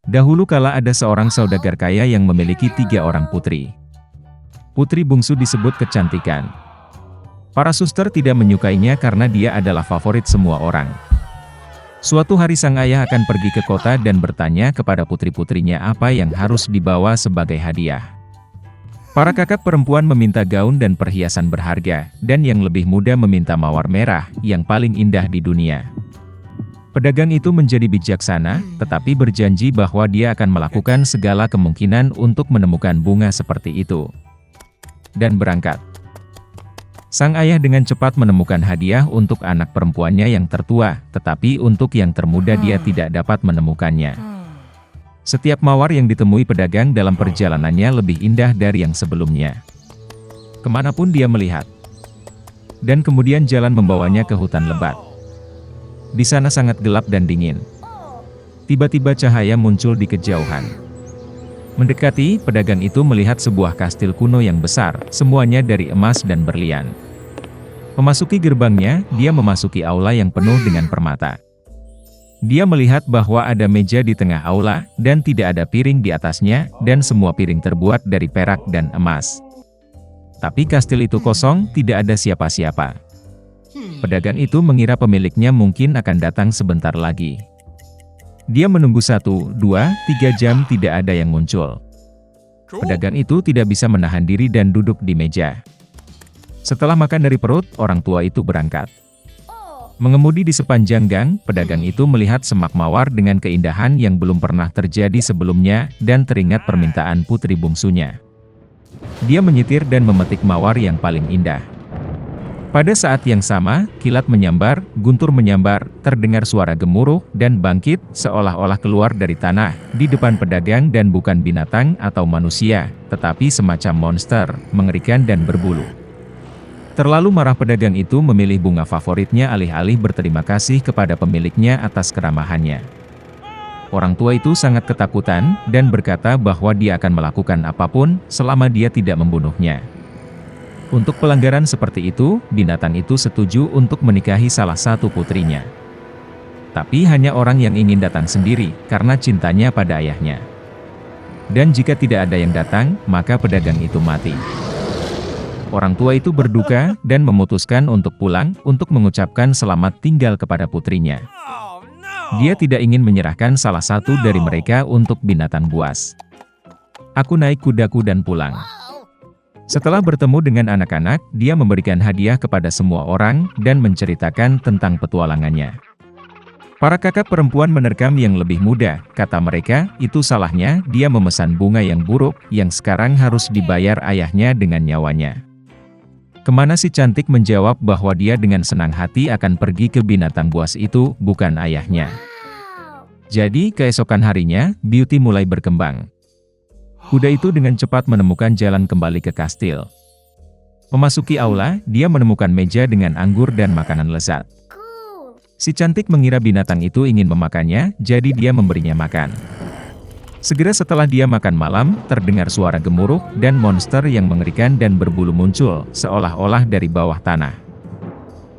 Dahulu kala ada seorang saudagar kaya yang memiliki 3 orang putri. Putri bungsu disebut kecantikan. Para suster tidak menyukainya karena dia adalah favorit semua orang. Suatu hari sang ayah akan pergi ke kota dan bertanya kepada putri-putrinya apa yang harus dibawa sebagai hadiah. Para kakak perempuan meminta gaun dan perhiasan berharga, dan yang lebih muda meminta mawar merah, yang paling indah di dunia. Pedagang itu menjadi bijaksana, tetapi berjanji bahwa dia akan melakukan segala kemungkinan untuk menemukan bunga seperti itu. Dan berangkat. Sang ayah dengan cepat menemukan hadiah untuk anak perempuannya yang tertua, tetapi untuk yang termuda dia tidak dapat menemukannya. Setiap mawar yang ditemui pedagang dalam perjalanannya lebih indah dari yang sebelumnya. Kemanapun dia melihat. Dan kemudian jalan membawanya ke hutan lebat. Di sana sangat gelap dan dingin. Tiba-tiba cahaya muncul di kejauhan. Mendekati, pedagang itu melihat sebuah kastil kuno yang besar, semuanya dari emas dan berlian. Memasuki gerbangnya, dia memasuki aula yang penuh dengan permata. Dia melihat bahwa ada meja di tengah aula, dan tidak ada piring di atasnya, dan semua piring terbuat dari perak dan emas. Tapi kastil itu kosong, tidak ada siapa-siapa. Pedagang itu mengira pemiliknya mungkin akan datang sebentar lagi. Dia menunggu 1, 2, 3 jam tidak ada yang muncul. Pedagang itu tidak bisa menahan diri dan duduk di meja. Setelah makan dari perut, orang tua itu berangkat. Mengemudi di sepanjang gang, pedagang itu melihat semak mawar dengan keindahan yang belum pernah terjadi sebelumnya, dan teringat permintaan putri bungsunya. Dia menyetir dan memetik mawar yang paling indah. Pada saat yang sama, kilat menyambar, guntur menyambar, terdengar suara gemuruh, dan bangkit, seolah-olah keluar dari tanah, di depan pedagang dan bukan binatang atau manusia, tetapi semacam monster, mengerikan dan berbulu. Terlalu marah pedagang itu memilih bunga favoritnya alih-alih berterima kasih kepada pemiliknya atas keramahannya. Orang tua itu sangat ketakutan, dan berkata bahwa dia akan melakukan apapun, selama dia tidak membunuhnya. Untuk pelanggaran seperti itu, binatang itu setuju untuk menikahi salah satu putrinya. Tapi hanya orang yang ingin datang sendiri, karena cintanya pada ayahnya. Dan jika tidak ada yang datang, maka pedagang itu mati. Orang tua itu berduka, dan memutuskan untuk pulang, untuk mengucapkan selamat tinggal kepada putrinya. Dia tidak ingin menyerahkan salah satu dari mereka untuk binatang buas. Aku naik kudaku dan pulang. Setelah bertemu dengan anak-anak, dia memberikan hadiah kepada semua orang, dan menceritakan tentang petualangannya. Para kakak perempuan menerkam yang lebih muda, kata mereka, itu salahnya, dia memesan bunga yang buruk, yang sekarang harus dibayar ayahnya dengan nyawanya. Kemana si cantik menjawab bahwa dia dengan senang hati akan pergi ke binatang buas itu, bukan ayahnya. Jadi, keesokan harinya, Beauty mulai berkembang. Kuda itu dengan cepat menemukan jalan kembali ke kastil. Memasuki aula, dia menemukan meja dengan anggur dan makanan lezat. Si cantik mengira binatang itu ingin memakannya, jadi dia memberinya makan. Segera setelah dia makan malam, terdengar suara gemuruh, dan monster yang mengerikan dan berbulu muncul, seolah-olah dari bawah tanah.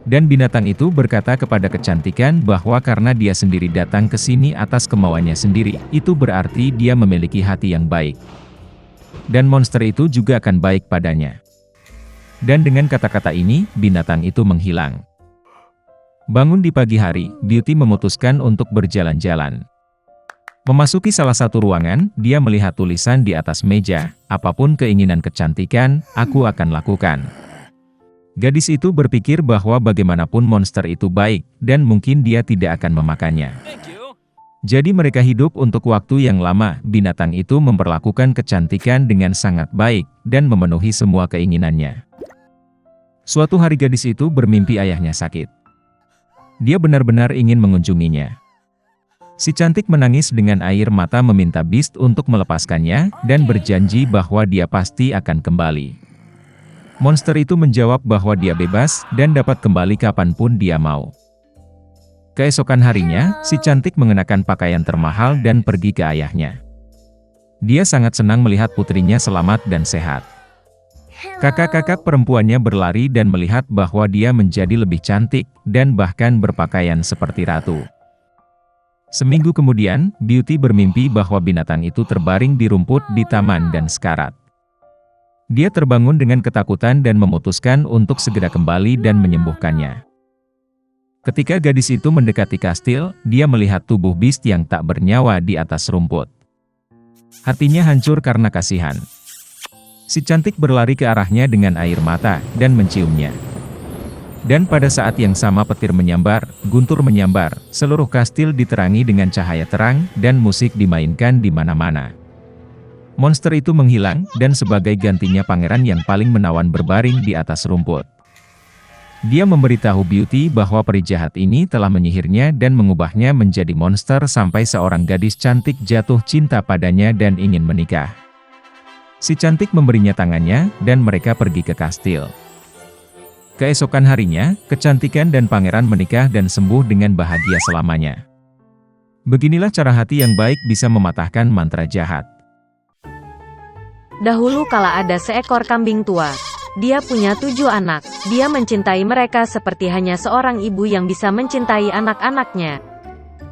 Dan binatang itu berkata kepada kecantikan bahwa karena dia sendiri datang ke sini atas kemauannya sendiri, itu berarti dia memiliki hati yang baik. Dan monster itu juga akan baik padanya. Dan dengan kata-kata ini, binatang itu menghilang. Bangun di pagi hari, Beauty memutuskan untuk berjalan-jalan. Memasuki salah satu ruangan, dia melihat tulisan di atas meja, apapun keinginan kecantikan, aku akan lakukan. Gadis itu berpikir bahwa bagaimanapun monster itu baik, dan mungkin dia tidak akan memakannya. Jadi mereka hidup untuk waktu yang lama, binatang itu memperlakukan kecantikan dengan sangat baik, dan memenuhi semua keinginannya. Suatu hari gadis itu bermimpi ayahnya sakit. Dia benar-benar ingin mengunjunginya. Si cantik menangis dengan air mata meminta Beast untuk melepaskannya, dan berjanji bahwa dia pasti akan kembali. Monster itu menjawab bahwa dia bebas, dan dapat kembali kapanpun dia mau. Keesokan harinya, si cantik mengenakan pakaian termahal dan pergi ke ayahnya. Dia sangat senang melihat putrinya selamat dan sehat. Kakak-kakak perempuannya berlari dan melihat bahwa dia menjadi lebih cantik, dan bahkan berpakaian seperti ratu. Seminggu kemudian, Beauty bermimpi bahwa binatang itu terbaring di rumput di taman dan sekarat. Dia terbangun dengan ketakutan dan memutuskan untuk segera kembali dan menyembuhkannya. Ketika gadis itu mendekati kastil, dia melihat tubuh Beast yang tak bernyawa di atas rumput. Hatinya hancur karena kasihan. Si cantik berlari ke arahnya dengan air mata, dan menciumnya. Dan pada saat yang sama petir menyambar, guntur menyambar, seluruh kastil diterangi dengan cahaya terang, dan musik dimainkan di mana-mana. Monster itu menghilang, dan sebagai gantinya pangeran yang paling menawan berbaring di atas rumput. Dia memberitahu Beauty bahwa peri jahat ini telah menyihirnya dan mengubahnya menjadi monster sampai seorang gadis cantik jatuh cinta padanya dan ingin menikah. Si cantik memberinya tangannya, dan mereka pergi ke kastil. Keesokan harinya, kecantikan dan pangeran menikah dan sembuh dengan bahagia selamanya. Beginilah cara hati yang baik bisa mematahkan mantra jahat. Dahulu kala ada seekor kambing tua. Dia punya 7 anak. Dia mencintai mereka seperti hanya seorang ibu yang bisa mencintai anak-anaknya.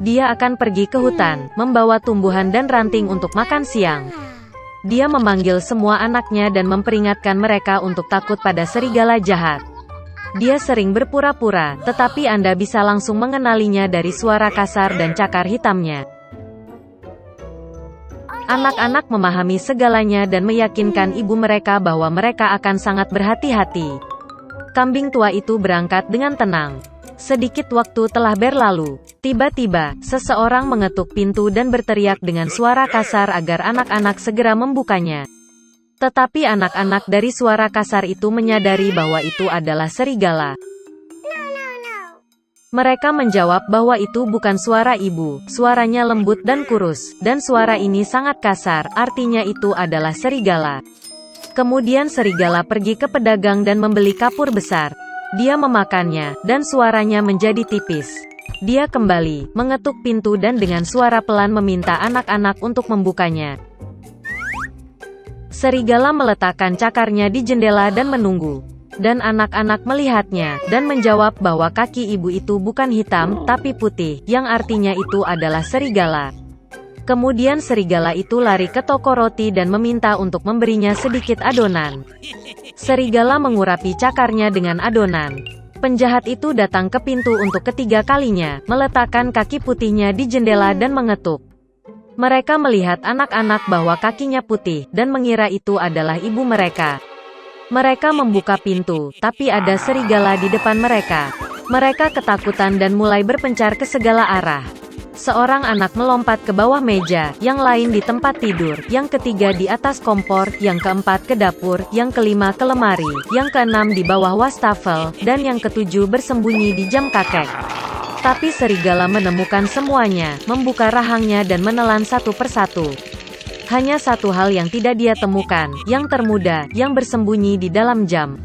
Dia akan pergi ke hutan, membawa tumbuhan dan ranting untuk makan siang. Dia memanggil semua anaknya dan memperingatkan mereka untuk takut pada serigala jahat. Dia sering berpura-pura, tetapi Anda bisa langsung mengenalinya dari suara kasar dan cakar hitamnya. Anak-anak memahami segalanya dan meyakinkan ibu mereka bahwa mereka akan sangat berhati-hati. Kambing tua itu berangkat dengan tenang. Sedikit waktu telah berlalu. Tiba-tiba, seseorang mengetuk pintu dan berteriak dengan suara kasar agar anak-anak segera membukanya. Tetapi anak-anak dari suara kasar itu menyadari bahwa itu adalah serigala. Mereka menjawab bahwa itu bukan suara ibu, suaranya lembut dan kurus, dan suara ini sangat kasar, artinya itu adalah serigala. Kemudian serigala pergi ke pedagang dan membeli kapur besar. Dia memakannya, dan suaranya menjadi tipis. Dia kembali, mengetuk pintu dan dengan suara pelan meminta anak-anak untuk membukanya. Serigala meletakkan cakarnya di jendela dan menunggu. Dan anak-anak melihatnya, dan menjawab bahwa kaki ibu itu bukan hitam, tapi putih, yang artinya itu adalah serigala. Kemudian serigala itu lari ke toko roti dan meminta untuk memberinya sedikit adonan. Serigala mengurapi cakarnya dengan adonan. Penjahat itu datang ke pintu untuk ketiga kalinya, meletakkan kaki putihnya di jendela dan mengetuk. Mereka melihat anak-anak bahwa kakinya putih, dan mengira itu adalah ibu mereka. Mereka membuka pintu, tapi ada serigala di depan mereka. Mereka ketakutan dan mulai berpencar ke segala arah. Seorang anak melompat ke bawah meja, yang lain di tempat tidur, yang ketiga di atas kompor, yang keempat ke dapur, yang kelima ke lemari, yang keenam di bawah wastafel, dan yang ketujuh bersembunyi di jam kakek. Tapi serigala menemukan semuanya, membuka rahangnya dan menelan satu persatu. Hanya satu hal yang tidak dia temukan, yang termuda, yang bersembunyi di dalam jam.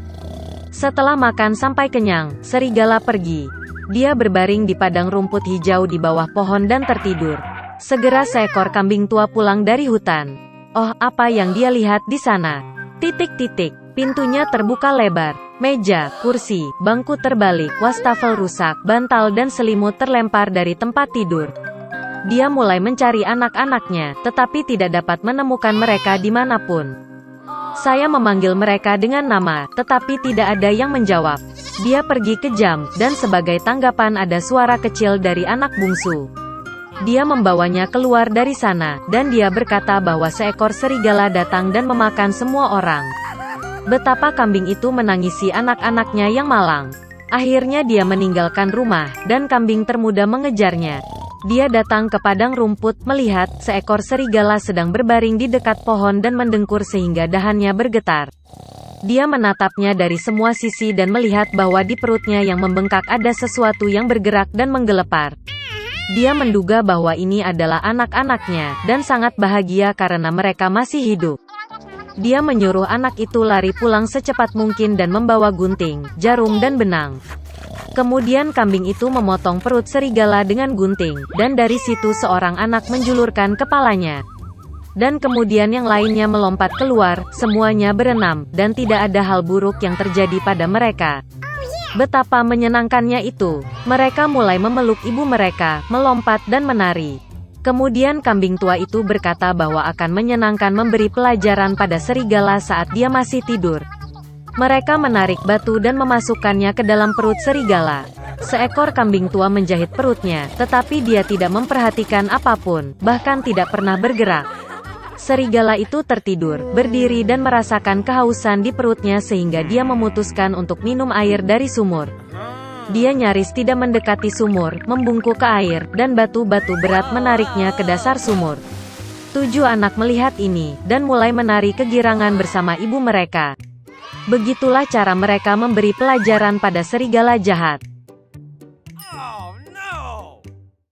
Setelah makan sampai kenyang, serigala pergi. Dia berbaring di padang rumput hijau di bawah pohon dan tertidur. Segera seekor kambing tua pulang dari hutan. Oh, apa yang dia lihat di sana? Titik-titik. Pintunya terbuka lebar. Meja, kursi, bangku terbalik, wastafel rusak, bantal dan selimut terlempar dari tempat tidur. Dia mulai mencari anak-anaknya, tetapi tidak dapat menemukan mereka dimanapun. Saya memanggil mereka dengan nama, tetapi tidak ada yang menjawab. Dia pergi ke jam, dan sebagai tanggapan ada suara kecil dari anak bungsu. Dia membawanya keluar dari sana, dan dia berkata bahwa seekor serigala datang dan memakan semua orang. Betapa kambing itu menangisi anak-anaknya yang malang. Akhirnya dia meninggalkan rumah, dan kambing termuda mengejarnya. Dia datang ke padang rumput, melihat seekor serigala sedang berbaring di dekat pohon dan mendengkur sehingga dahannya bergetar. Dia menatapnya dari semua sisi dan melihat bahwa di perutnya yang membengkak ada sesuatu yang bergerak dan menggelepar. Dia menduga bahwa ini adalah anak-anaknya, dan sangat bahagia karena mereka masih hidup. Dia menyuruh anak itu lari pulang secepat mungkin dan membawa gunting, jarum dan benang. Kemudian kambing itu memotong perut serigala dengan gunting, dan dari situ seorang anak menjulurkan kepalanya. Dan kemudian yang lainnya melompat keluar, semuanya berenam, dan tidak ada hal buruk yang terjadi pada mereka. Betapa menyenangkannya itu. Mereka mulai memeluk ibu mereka, melompat dan menari. Kemudian kambing tua itu berkata bahwa akan menyenangkan memberi pelajaran pada serigala saat dia masih tidur. Mereka menarik batu dan memasukkannya ke dalam perut serigala. Seekor kambing tua menjahit perutnya, tetapi dia tidak memperhatikan apapun, bahkan tidak pernah bergerak. Serigala itu tertidur, berdiri dan merasakan kehausan di perutnya sehingga dia memutuskan untuk minum air dari sumur. Dia nyaris tidak mendekati sumur, membungkuk ke air, dan batu-batu berat menariknya ke dasar sumur. 7 anak melihat ini, dan mulai menari kegirangan bersama ibu mereka. Begitulah cara mereka memberi pelajaran pada serigala jahat.